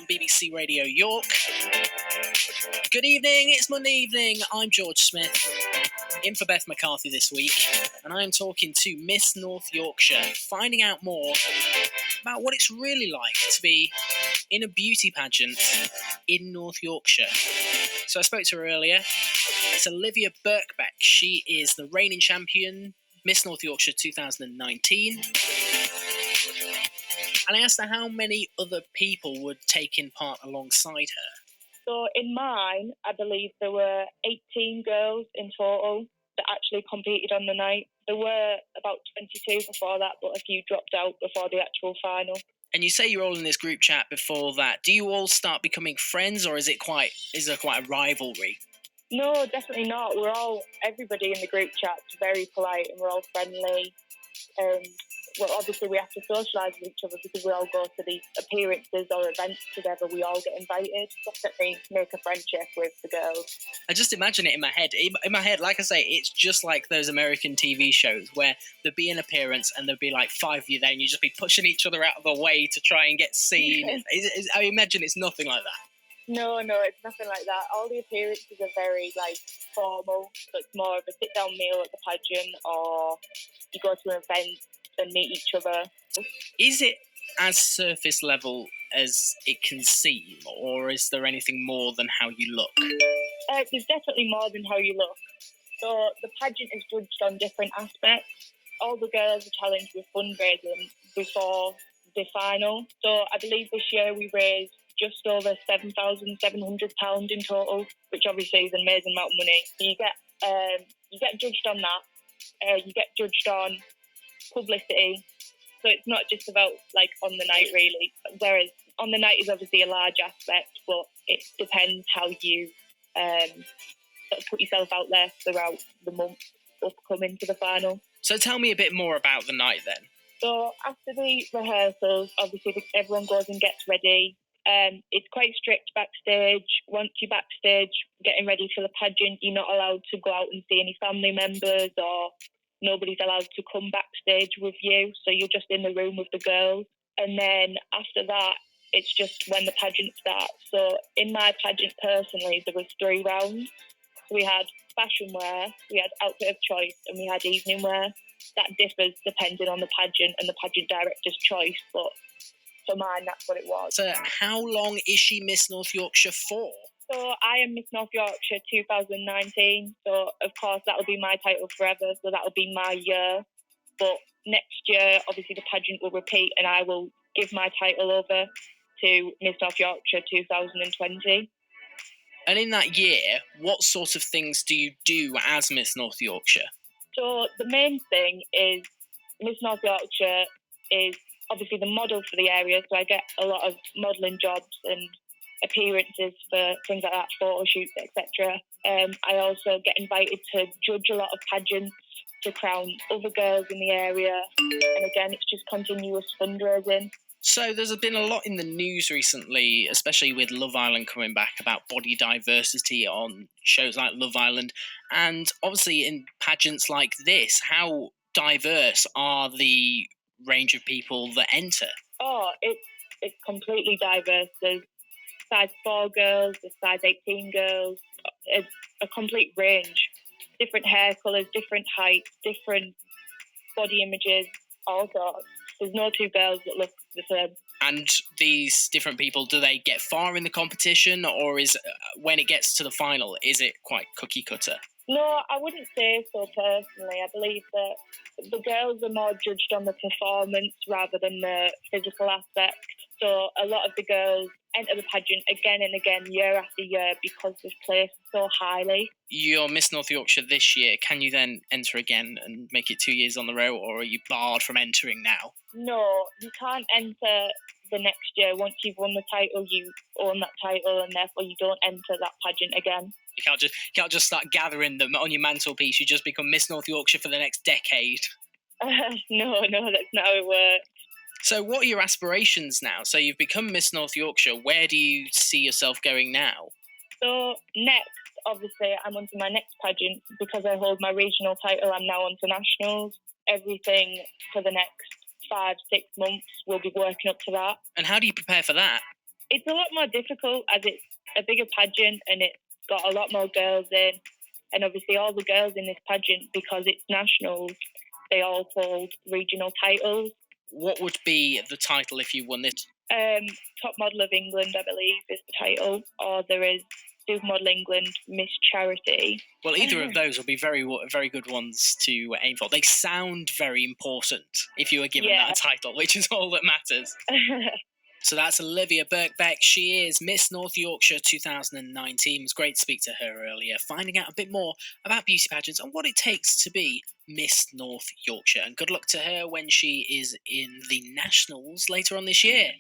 on BBC Radio York. Good evening, it's Monday evening. I'm George Smith, in for Beth McCarthy this week, and I'm talking to Miss North Yorkshire, finding out more about what it's really like to be in a beauty pageant in North Yorkshire. So I spoke to her earlier. It's Olivia Birkbeck. She is the reigning champion, Miss North Yorkshire 2019. And I asked her how many other people would take in part alongside her. So in mine, I believe there were 18 girls in total that actually competed on the night. There were about 22 before that, but a few dropped out before the actual final. And you say you're all in this group chat before that. Do you all start becoming friends, or is there quite a rivalry? No, definitely not. Everybody in the group chat's very polite and we're all friendly. Obviously we have to socialise with each other because we all go to these appearances or events together. We all get invited. Definitely make a friendship with the girls. I just imagine it in my head. In my head, like I say, it's just like those American TV shows where there'd be an appearance and there'd be like 5 of you there and you'd just be pushing each other out of the way to try and get seen. I imagine it's nothing like that. No, it's nothing like that. All the appearances are very, formal. So it's more of a sit-down meal at the pageant, or you go to an event and meet each other. Is it as surface level as it can seem, or is there anything more than how you look? There's definitely more than how you look. So the pageant is judged on different aspects. All the girls are challenged with fundraising before the final. So I believe this year we raised just over £7,700 in total, which obviously is an amazing amount of money. So you get judged on that. You get judged on publicity. So it's not just about on the night really. Whereas on the night is obviously a large aspect, but it depends how you sort of put yourself out there throughout the month upcoming to the final. So tell me a bit more about the night then. So after the rehearsals, obviously everyone goes and gets ready. It's quite strict backstage. Once you're backstage getting ready for the pageant, you're not allowed to go out and see any family members, or nobody's allowed to come backstage with you. So you're just in the room with the girls. And then after that, it's just when the pageant starts. So in my pageant personally, there was 3 rounds. We had fashion wear, we had outfit of choice, and we had evening wear. That differs depending on the pageant and the pageant director's choice, but for mine, that's what it was. So how long is she Miss North Yorkshire for? So I am Miss North Yorkshire 2019. So, of course, that'll be my title forever. So that'll be my year. But next year, obviously, the pageant will repeat and I will give my title over to Miss North Yorkshire 2020. And in that year, what sort of things do you do as Miss North Yorkshire? So the main thing is Miss North Yorkshire is obviously the model for the area, so I get a lot of modelling jobs and appearances for things like that, photo shoots, etc. I also get invited to judge a lot of pageants to crown other girls in the area, and again, it's just continuous fundraising. So there's been a lot in the news recently, especially with Love Island coming back, about body diversity on shows like Love Island, and obviously in pageants like this, how diverse are the range of people that enter? Oh, it's completely diverse. There's size 4 girls, there's size 18 girls, it's a complete range. Different hair colours, different heights, different body images, all sorts. There's no 2 girls that look the same. And these different people, do they get far in the competition, or is when it gets to the final, is it quite cookie cutter? No, I wouldn't say so personally. I believe that the girls are more judged on the performance rather than the physical aspect. So a lot of the girls enter the pageant again and again, year after year, because they've placed so highly. You're Miss North Yorkshire this year. Can you then enter again and make it 2 years on the row, or are you barred from entering now? No, you can't enter the next year. Once you've won the title, you own that title, and therefore you don't enter that pageant again. You can't just start gathering them on your mantelpiece. You just become Miss North Yorkshire for the next decade. No, that's not how it works. So what are your aspirations now? So you've become Miss North Yorkshire. Where do you see yourself going now? So next, obviously, I'm on to my next pageant. Because I hold my regional title, I'm now on to nationals. Everything for the next 5-6 months, we'll be working up to that. And how do you prepare for that? It's a lot more difficult as it's a bigger pageant and it's got a lot more girls in. And obviously all the girls in this pageant, because it's nationals, they all hold regional titles. What would be the title if you won this? Top Model of England, I believe, is the title. Or there is Supermodel England, Miss Charity. Well, either of those will be very good ones to aim for. They sound very important if you were given that title, which is all that matters. So that's Olivia Birkbeck. She is Miss North Yorkshire 2019. It was great to speak to her earlier, finding out a bit more about beauty pageants and what it takes to be Miss North Yorkshire. And good luck to her when she is in the Nationals later on this year.